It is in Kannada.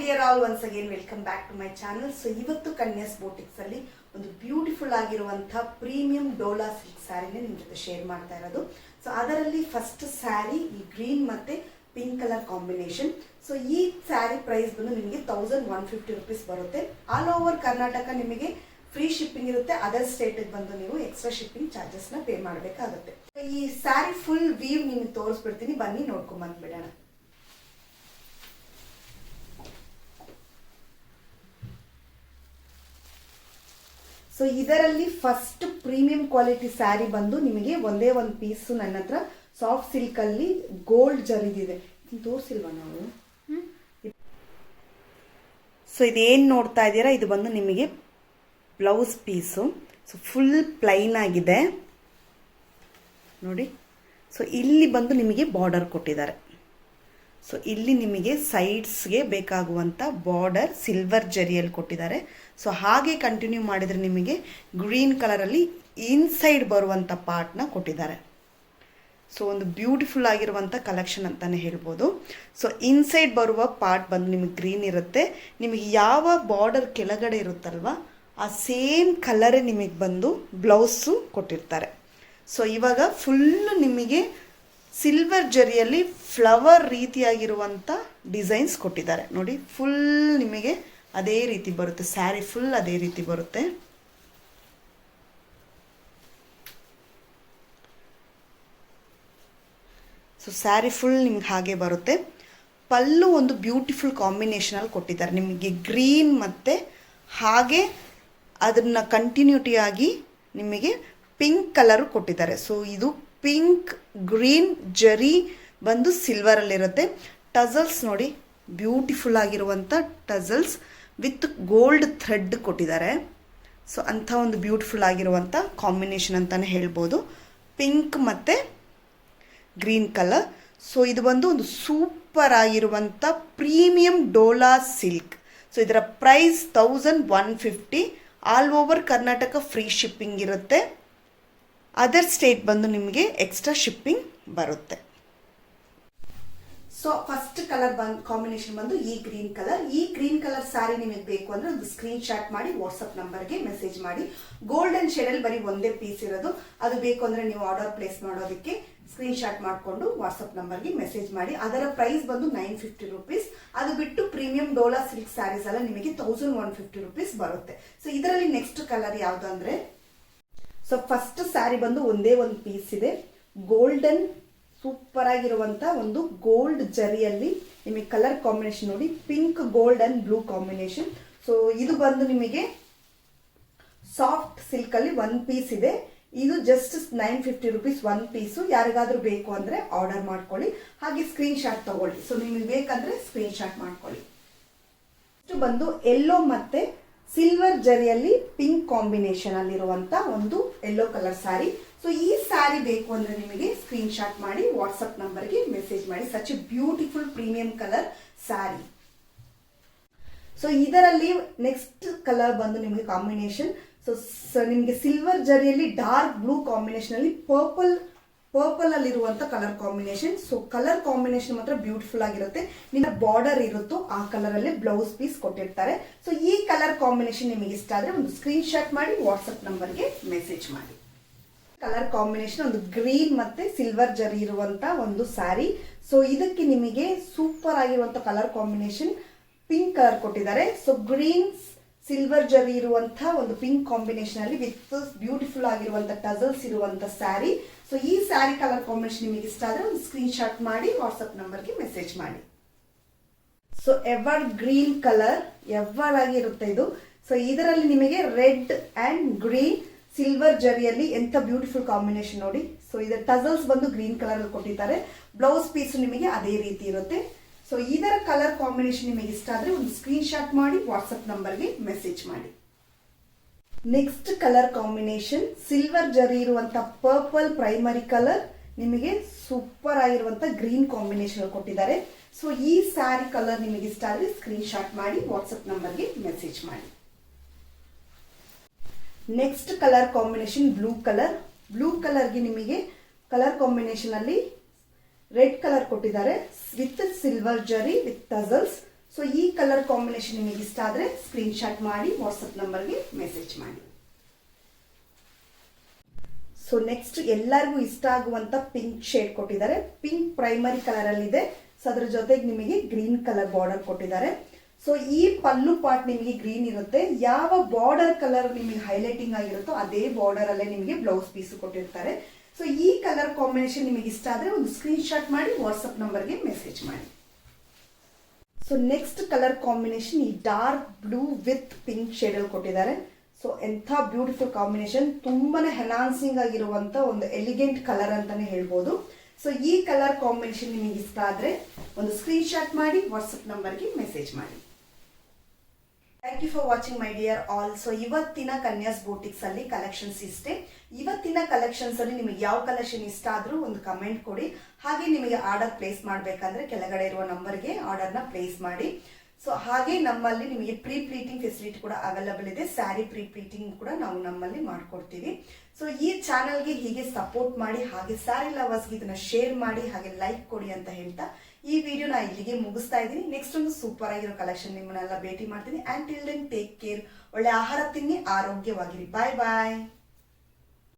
dear all, once again welcome back to my channel. So ಇವತ್ತು ಕನ್ಯಾಸ್ ಬೊಟಿಕ್ಸ್ ಅಲ್ಲಿ ಒಂದು ಬ್ಯೂಟಿಫುಲ್ ಆಗಿರುವಂತ ಪ್ರೀಮಿಯಂ ಡೋಲಾ ಸಿಲ್ಕ್ ಸ್ಯಾರಿನ ನಿಮ್ಮ ಜೊತೆ ಶೇರ್ ಮಾಡ್ತಾ ಇರೋದು. ಸೊ ಅದರಲ್ಲಿ ಫಸ್ಟ್ ಸ್ಯಾರಿ ಈ ಗ್ರೀನ್ ಮತ್ತೆ ಪಿಂಕ್ ಕಲರ್ ಕಾಂಬಿನೇಷನ್. ಸೊ ಈ ಸ್ಯಾರಿ ಪ್ರೈಸ್ ಬಂದು ನಿಮಗೆ 1150 ರೂಪೀಸ್ ಬರುತ್ತೆ. ಆಲ್ ಓವರ್ ಕರ್ನಾಟಕ ನಿಮಗೆ ಫ್ರೀ ಶಿಪ್ಪಿಂಗ್ ಇರುತ್ತೆ. ಅದರ್ ಸ್ಟೇಟ್ ಬಂದು ನೀವು ಎಕ್ಸ್ಟ್ರಾ ಶಿಪ್ಪಿಂಗ್ ಚಾರ್ಜಸ್ ನ ಪೇ ಮಾಡಬೇಕಾಗುತ್ತೆ. ಈ ಸ್ಯಾರಿ ಫುಲ್ ವೀವ್ ನಿಮಗೆ ತೋರಿಸ್ಬಿಡ್ತೀನಿ, ಬನ್ನಿ ನೋಡ್ಕೊಂಡ್ ಬಂದ್ಬಿಡೋಣ. ಸೊ ಇದರಲ್ಲಿ ಫಸ್ಟ್ ಪ್ರೀಮಿಯಂ ಕ್ವಾಲಿಟಿ ಸ್ಯಾರಿ ಬಂದು ನಿಮಗೆ ಒಂದೇ ಒಂದು ಪೀಸ್ ನನ್ನ ಹತ್ರ ಸಾಫ್ಟ್ ಸಿಲ್ಕ್ ಅಲ್ಲಿ ಗೋಲ್ಡ್ ಜರಿದಿದೆ, ತೋರಿಸಿಲ್ವಾ ನಾವು. ಸೊ ಇದೇನು ನೋಡ್ತಾ ಇದ್ದೀರಾ, ಇದು ಬಂದು ನಿಮಗೆ blouse piece. So full plain ಆಗಿದೆ ನೋಡಿ. ಸೊ ಇಲ್ಲಿ ಬಂದು ನಿಮಗೆ ಬಾರ್ಡರ್ ಕೊಟ್ಟಿದ್ದಾರೆ. ಸೊ ಇಲ್ಲಿ ನಿಮಗೆ ಸೈಡ್ಸ್ಗೆ ಬೇಕಾಗುವಂಥ ಬಾರ್ಡರ್ ಸಿಲ್ವರ್ ಜರಿಯಲ್ಲಿ ಕೊಟ್ಟಿದ್ದಾರೆ. ಸೊ ಹಾಗೆ ಕಂಟಿನ್ಯೂ ಮಾಡಿದರೆ ನಿಮಗೆ ಗ್ರೀನ್ ಕಲರಲ್ಲಿ ಇನ್ಸೈಡ್ ಬರುವಂಥ ಪಾರ್ಟ್ನ ಕೊಟ್ಟಿದ್ದಾರೆ. ಸೊ ಒಂದು ಬ್ಯೂಟಿಫುಲ್ ಆಗಿರುವಂಥ ಕಲೆಕ್ಷನ್ ಅಂತಲೇ ಹೇಳ್ಬೋದು. ಸೊ ಇನ್ಸೈಡ್ ಬರುವ ಪಾರ್ಟ್ ಬಂದು ನಿಮಗೆ ಗ್ರೀನ್ ಇರುತ್ತೆ. ನಿಮಗೆ ಯಾವ ಬಾರ್ಡರ್ ಕೆಳಗಡೆ ಇರುತ್ತಲ್ವ ಆ ಸೇಮ್ ಕಲರೇ ನಿಮಗೆ ಬಂದು ಬ್ಲೌಸು ಕೊಟ್ಟಿರ್ತಾರೆ. ಸೊ ಇವಾಗ ಫುಲ್ಲು ನಿಮಗೆ ಸಿಲ್ವರ್ ಜರಿಯಲ್ಲಿ ಫ್ಲವರ್ ರೀತಿಯಾಗಿರುವಂಥ ಡಿಸೈನ್ಸ್ ಕೊಟ್ಟಿದ್ದಾರೆ ನೋಡಿ. ಫುಲ್ ನಿಮಗೆ ಅದೇ ರೀತಿ ಬರುತ್ತೆ, ಸ್ಯಾರಿ ಫುಲ್ ಅದೇ ರೀತಿ ಬರುತ್ತೆ. ಸೊ ಸ್ಯಾರಿ ಫುಲ್ ನಿಮ್ಗೆ ಹಾಗೆ ಬರುತ್ತೆ. ಪಲ್ಲು ಒಂದು ಬ್ಯೂಟಿಫುಲ್ ಕಾಂಬಿನೇಷನಲ್ಲಿ ಕೊಟ್ಟಿದ್ದಾರೆ ನಿಮಗೆ, ಗ್ರೀನ್ ಮತ್ತು ಹಾಗೆ ಅದನ್ನು ಕಂಟಿನ್ಯೂಟಿಯಾಗಿ ನಿಮಗೆ ಪಿಂಕ್ ಕಲರು ಕೊಟ್ಟಿದ್ದಾರೆ. ಸೊ ಇದು ಪಿಂಕ್ ಗ್ರೀನ್ ಜರಿ ಬಂದು ಸಿಲ್ವರಲ್ಲಿರುತ್ತೆ. ಟಸಲ್ಸ್ ನೋಡಿ, ಬ್ಯೂಟಿಫುಲ್ ಆಗಿರುವಂಥ ಟಸಲ್ಸ್ ವಿತ್ ಗೋಲ್ಡ್ ಥ್ರೆಡ್ ಕೊಟ್ಟಿದ್ದಾರೆ. ಸೊ ಅಂಥ ಒಂದು ಬ್ಯೂಟಿಫುಲ್ ಆಗಿರುವಂಥ ಕಾಂಬಿನೇಷನ್ ಅಂತಲೇ ಹೇಳ್ಬೋದು, ಪಿಂಕ್ ಮತ್ತು ಗ್ರೀನ್ ಕಲರ್. ಸೊ ಇದು ಬಂದು ಒಂದು ಸೂಪರ್ ಆಗಿರುವಂಥ ಪ್ರೀಮಿಯಂ ಡೋಲಾ ಸಿಲ್ಕ್. ಸೊ ಇದರ price 1150. All over Karnataka free shipping ಇರುತ್ತೆ. ಅದರ್ ಸ್ಟೇಟ್ ಬಂದು ನಿಮಗೆ ಎಕ್ಸ್ಟ್ರಾ ಶಿಪ್ಪಿಂಗ್ ಬರುತ್ತೆ. ಸೊ ಫಸ್ಟ್ ಕಲರ್ ಕಾಂಬಿನೇಷನ್ ಬಂದು ಈ ಗ್ರೀನ್ ಕಲರ್. ಈ ಗ್ರೀನ್ ಕಲರ್ ಸ್ಯಾರಿ ನಿಮಗೆ ಬೇಕು ಅಂದ್ರೆ ಒಂದು ಸ್ಕ್ರೀನ್ ಶಾಟ್ ಮಾಡಿ ವಾಟ್ಸಪ್ ನಂಬರ್ಗೆ ಮೆಸೇಜ್ ಮಾಡಿ. ಗೋಲ್ಡನ್ ಶೇಡಲ್ಲಿ ಬರೀ ಒಂದೇ ಪೀಸ್ ಇರೋದು, ಅದು ಬೇಕು ಅಂದ್ರೆ ನೀವು ಆರ್ಡರ್ ಪ್ಲೇಸ್ ಮಾಡೋದಕ್ಕೆ ಸ್ಕ್ರೀನ್ ಶಾಟ್ ಮಾಡಿಕೊಂಡು ವಾಟ್ಸಪ್ ನಂಬರ್ಗೆ ಮೆಸೇಜ್ ಮಾಡಿ. ಅದರ ಪ್ರೈಸ್ ಬಂದು 950 ರೂಪೀಸ್. ಅದು ಬಿಟ್ಟು ಪ್ರೀಮಿಯಂ ಡೋಲಾ ಸಿಲ್ಕ್ ಸ್ಯಾರೀಸ್ ಎಲ್ಲ ನಿಮಗೆ 1150 ರೂಪೀಸ್ ಬರುತ್ತೆ. ಸೊ ಇದರಲ್ಲಿ ನೆಕ್ಸ್ಟ್ ಕಲರ್ ಯಾವುದು ಅಂದ್ರೆ, ಸೊ ಫಸ್ಟ್ ಸ್ಯಾರಿ ಬಂದು ಒಂದೇ ಒಂದು ಪೀಸ್ ಇದೆ, ಗೋಲ್ಡನ್ ಸೂಪರ್ ಆಗಿರುವಂತ ಒಂದು ಗೋಲ್ಡ್ ಜರಿಯಲ್ಲಿ ನಿಮಗೆ ಕಲರ್ ಕಾಂಬಿನೇಷನ್ ನೋಡಿ, pink gold and blue combination. So ಇದು ಬಂದು ನಿಮಗೆ ಸಾಫ್ಟ್ ಸಿಲ್ಕ್ ಅಲ್ಲಿ ಒಂದು ಪೀಸ್ ಇದೆ. ಇದು ಜಸ್ಟ್ 950 ರೂಪೀಸ್ ಒಂದು ಪೀಸು. ಯಾರಿಗಾದ್ರೂ ಬೇಕು ಅಂದ್ರೆ ಆರ್ಡರ್ ಮಾಡ್ಕೊಳ್ಳಿ, ಹಾಗೆ ಸ್ಕ್ರೀನ್ ಶಾಟ್ ತಗೊಳ್ಳಿ. ಸೊ ನಿಮಗೆ ಬೇಕಂದ್ರೆ ಸ್ಕ್ರೀನ್ ಶಾಟ್ ಮಾಡ್ಕೊಳ್ಳಿ. ಇದು ಬಂದು ಯೆಲ್ಲೋ ಮತ್ತೆ ಸಿಲ್ವರ್ ಜರಿಯಲ್ಲಿ ಪಿಂಕ್ ಕಾಂಬಿನೇಷನ್ ಅಲ್ಲಿರುವಂತ ಒಂದು ಯೆಲ್ಲೋ ಕಲರ್ ಸ್ಯಾರಿ. ಸೊ ಈ ಸ್ಯಾರಿ ಬೇಕು ಅಂದ್ರೆ ನಿಮಗೆ ಸ್ಕ್ರೀನ್ ಶಾಟ್ ಮಾಡಿ ವಾಟ್ಸಪ್ ನಂಬರ್ಗೆ ಮೆಸೇಜ್ ಮಾಡಿ. Such a beautiful premium colour sari. So ಇದರಲ್ಲಿ ನೆಕ್ಸ್ಟ್ ಕಲರ್ ಬಂದು ನಿಮಗೆ ಕಾಂಬಿನೇಷನ್, ಸೊ ನಿಮಗೆ ಸಿಲ್ವರ್ ಜರಿಯಲ್ಲಿ ಡಾರ್ಕ್ ಬ್ಲೂ ಕಾಂಬಿನೇಷನ್ ಅಲ್ಲಿ ಪರ್ಪಲ್ ಅಲ್ಲಿರುವಂತ colour combination. So colour combination ಮಾತ್ರ ಬ್ಯೂಟಿಫುಲ್ ಆಗಿರುತ್ತೆ. ನಿಮ್ಮ ಬಾರ್ಡರ್ ಇರುತ್ತೋ ಆ ಕಲರ್ ಅಲ್ಲೇ ಬ್ಲೌಸ್ ಪೀಸ್ ಕೊಟ್ಟಿರ್ತಾರೆ. ಸೊ ಈ ಕಲರ್ ಕಾಂಬಿನೇಷನ್ ನಿಮಗೆ ಇಷ್ಟ ಆದ್ರೆ ಒಂದು ಸ್ಕ್ರೀನ್ ಶಾಟ್ ಮಾಡಿ ವಾಟ್ಸಪ್ ನಂಬರ್ಗೆ ಮೆಸೇಜ್ ಮಾಡಿ. ಕಲರ್ ಕಾಂಬಿನೇಷನ್ ಒಂದು ಗ್ರೀನ್ ಮತ್ತೆ ಸಿಲ್ವರ್ ಜರಿ ಇರುವಂತ ಒಂದು ಸ್ಯಾರಿ. ಸೊ ಇದಕ್ಕೆ ನಿಮಗೆ ಸೂಪರ್ ಆಗಿರುವಂತ ಕಲರ್ ಕಾಂಬಿನೇಷನ್ ಪಿಂಕ್ ಕಲರ್ ಕೊಟ್ಟಿದ್ದಾರೆ. ಸೊ ಗ್ರೀನ್ ಸಿಲ್ವರ್ ಜರಿ ಇರುವಂತ ಒಂದು ಪಿಂಕ್ ಕಾಂಬಿನೇಷನ್ ಅಲ್ಲಿ ವಿತ್ ಬ್ಯೂಟಿಫುಲ್ ಆಗಿರುವಂತ ಟಸಲ್ಸ್ ಇರುವಂತ ಸ್ಯಾರಿ. ಸೊ ಈ ಸ್ಯಾರಿ ಕಲರ್ ಕಾಂಬಿನೇಷನ್ ನಿಮಗೆ ಇಷ್ಟ ಆದ್ರೆ ಒಂದು ಸ್ಕ್ರೀನ್ ಶಾಟ್ ಮಾಡಿ ವಾಟ್ಸ್ಆಪ್ ನಂಬರ್ಗೆ ಮೆಸೇಜ್ ಮಾಡಿ. So ever green colour ever ಆಗಿರುತ್ತೆ ಇದು. ಸೊ ಇದರಲ್ಲಿ ನಿಮಗೆ ರೆಡ್ ಅಂಡ್ ಗ್ರೀನ್ ಸಿಲ್ವರ್ ಜರಿಯಲ್ಲಿ ಎಂತ ಬ್ಯೂಟಿಫುಲ್ ಕಾಂಬಿನೇಷನ್ ನೋಡಿ. ಸೊ ಇದರ ಟಸಲ್ಸ್ ಬಂದು ಗ್ರೀನ್ ಕಲರ್ ಅಲ್ಲಿ ಕೊಟ್ಟಿದ್ದಾರೆ. ಬ್ಲೌಸ್ ಪೀಸ್ ನಿಮಗೆ ಅದೇ ರೀತಿ ಇರುತ್ತೆ. ಸೊ ಇದರ ಕಲರ್ ಕಾಂಬಿನೇಷನ್ ನಿಮಗೆ ಇಷ್ಟ ಆದ್ರೆ ಒಂದು ಸ್ಕ್ರೀನ್ ಶಾಟ್ ಮಾಡಿ ವಾಟ್ಸಪ್ ನಂಬರ್ಗೆ ಮೆಸೇಜ್ ಮಾಡಿ. Next colour combination silver zari ಇರುವಂತ ಪರ್ಪಲ್ ಪ್ರೈಮರಿ ಕಲರ್, ನಿಮಗೆ ಸೂಪರ್ ಆಗಿರುವಂತ ಗ್ರೀನ್ ಕಾಂಬಿನೇಷನ್ ಕೊಟ್ಟಿದ್ದಾರೆ. ಸೊ ಈ ಸ್ಯಾರಿ ಕಲರ್ ನಿಮಗೆ ಇಷ್ಟ ಆದ್ರೆ ಸ್ಕ್ರೀನ್ ಶಾಟ್ ಮಾಡಿ ವಾಟ್ಸಪ್ ನಂಬರ್ಗೆ ಮೆಸೇಜ್ ಮಾಡಿ. Next colour combination blue colour. Blue ಕಲರ್ಗೆ ನಿಮಗೆ ಕಲರ್ ಕಾಂಬಿನೇಷನ್ ಅಲ್ಲಿ ರೆಡ್ ಕಲರ್ ಕೊಟ್ಟಿದ್ದಾರೆ with silver zari with tassels. So ಈ ಕಲರ್ ಕಾಂಬಿನೇಷನ್ ನಿಮಗೆ ಇಷ್ಟ ಆದರೆ ಸ್ಕ್ರೀನ್ ಶಾಟ್ ಮಾಡಿ ವಾಟ್ಸಪ್ ನಂಬರ್ಗೆ ಮೆಸೇಜ್ ಮಾಡಿ. ಸೊ ನೆಕ್ಸ್ಟ್ ಎಲ್ಲರಿಗೂ ಇಷ್ಟ ಆಗುವಂತ ಪಿಂಕ್ ಶೇಡ್ ಕೊಟ್ಟಿದ್ದಾರೆ. ಪಿಂಕ್ ಪ್ರೈಮರಿ ಕಲರ್ ಅಲ್ಲಿ ಇದೆ. ಸೊ ಅದ್ರ ಜೊತೆಗೆ ನಿಮಗೆ ಗ್ರೀನ್ ಕಲರ್ ಬಾರ್ಡರ್ ಕೊಟ್ಟಿದ್ದಾರೆ. ಸೊ ಈ ಪಲ್ಲು ಪಾರ್ಟ್ ನಿಮಗೆ ಗ್ರೀನ್ ಇರುತ್ತೆ. ಯಾವ ಬಾರ್ಡರ್ ಕಲರ್ ನಿಮಗೆ ಹೈಲೈಟಿಂಗ್ ಆಗಿರುತ್ತೋ ಅದೇ ಬಾರ್ಡರ್ ಅಲ್ಲೇ ನಿಮಗೆ ಬ್ಲೌಸ್ ಪೀಸ್ ಕೊಟ್ಟಿರ್ತಾರೆ. ಸೊ ಈ ಕಲರ್ ಕಾಂಬಿನೇಷನ್ ನಿಮಗೆ ಇಷ್ಟ ಆದ್ರೆ ಒಂದು ಸ್ಕ್ರೀನ್ ಶಾಟ್ ಮಾಡಿ ವಾಟ್ಸಪ್ ನಂಬರ್ಗೆ ಮೆಸೇಜ್ ಮಾಡಿ. ಸೊ ನೆಕ್ಸ್ಟ್ ಕಲರ್ ಕಾಂಬಿನೇಷನ್ ಈ dark blue with pink shade ಅಲ್ಲಿ ಕೊಟ್ಟಿದ್ದಾರೆ. ಸೊ ಎಂಥ ಬ್ಯೂಟಿಫುಲ್ ಕಾಂಬಿನೇಷನ್, ತುಂಬಾನೇ ಎನ್ಹಾನ್ಸಿಂಗ್ ಆಗಿರುವಂತ ಒಂದು ಎಲಿಗೆಂಟ್ ಕಲರ್ ಅಂತಾನೆ ಹೇಳ್ಬೋದು. ಸೊ ಈ ಕಲರ್ ಕಾಂಬಿನೇಷನ್ ನಿಮಗೆ ಇಷ್ಟ ಆದ್ರೆ ಒಂದು ಸ್ಕ್ರೀನ್ ಶಾಟ್ ಮಾಡಿ ವಾಟ್ಸಪ್ ನಂಬರ್ಗೆ ಮೆಸೇಜ್ ಮಾಡಿ. Thank you for watching my dear all. So ಇವತ್ತಿನ ಕನ್ಯಾಸ್ ಬೂಟಿಕ್ಸ್ ಅಲ್ಲಿ ಕಲೆಕ್ಷನ್ಸ್ ಇಷ್ಟೇ. ಇವತ್ತಿನ ಕಲೆಕ್ಷನ್ಸ್ ಅಲ್ಲಿ ನಿಮಗೆ ಯಾವ ಕಲೆಕ್ಷನ್ ಇಷ್ಟ ಆದ್ರೂ ಒಂದು ಕಮೆಂಟ್ ಕೊಡಿ. ಹಾಗೆ ನಿಮಗೆ ಆರ್ಡರ್ ಪ್ಲೇಸ್ ಮಾಡಬೇಕಂದ್ರೆ ಕೆಳಗಡೆ ಇರುವ ನಂಬರ್ಗೆ ಆರ್ಡರ್ನ ಪ್ಲೇಸ್ ಮಾಡಿ. ಸೊ ಹಾಗೆ ನಮ್ಮಲ್ಲಿ ನಿಮಗೆ ಪ್ರೀ ಪ್ಲೀಟಿಂಗ್ ಫೆಸಿಲಿಟಿ ಕೂಡ ಅವೈಲಬಲ್ ಇದೆ. ಸ್ಯಾರಿ ಪ್ರೀ ಪ್ಲೀಟಿಂಗ್ ಕೂಡ ನಾವು ನಮ್ಮಲ್ಲಿ ಮಾಡ್ಕೊಡ್ತೀವಿ. ಸೊ ಈ ಚಾನಲ್ಗೆ ಹೀಗೆ ಸಪೋರ್ಟ್ ಮಾಡಿ, ಹಾಗೆ ಸ್ಯಾರಿ ಲವರ್ಸ್ಗೆ ಇದನ್ನ ಶೇರ್ ಮಾಡಿ, ಹಾಗೆ ಲೈಕ್ ಕೊಡಿ ಅಂತ ಹೇಳ್ತಾ ಈ ವಿಡಿಯೋನ ಇಲ್ಲಿಗೆ ಮುಗಿಸ್ತಾ ಇದ್ದೀನಿ. ನೆಕ್ಸ್ಟ್ ಒಂದು ಸೂಪರ್ ಆಗಿರೋ ಕಲೆಕ್ಷನ್ ನಿಮ್ಮನ್ನೆಲ್ಲ ಭೇಟಿ ಮಾಡ್ತೀನಿ. And till then take care. ಒಳ್ಳೆ ಆಹಾರ ತಿನ್ನಿ, ಆರೋಗ್ಯವಾಗಿರಿ. ಬಾಯ್ ಬಾಯ್.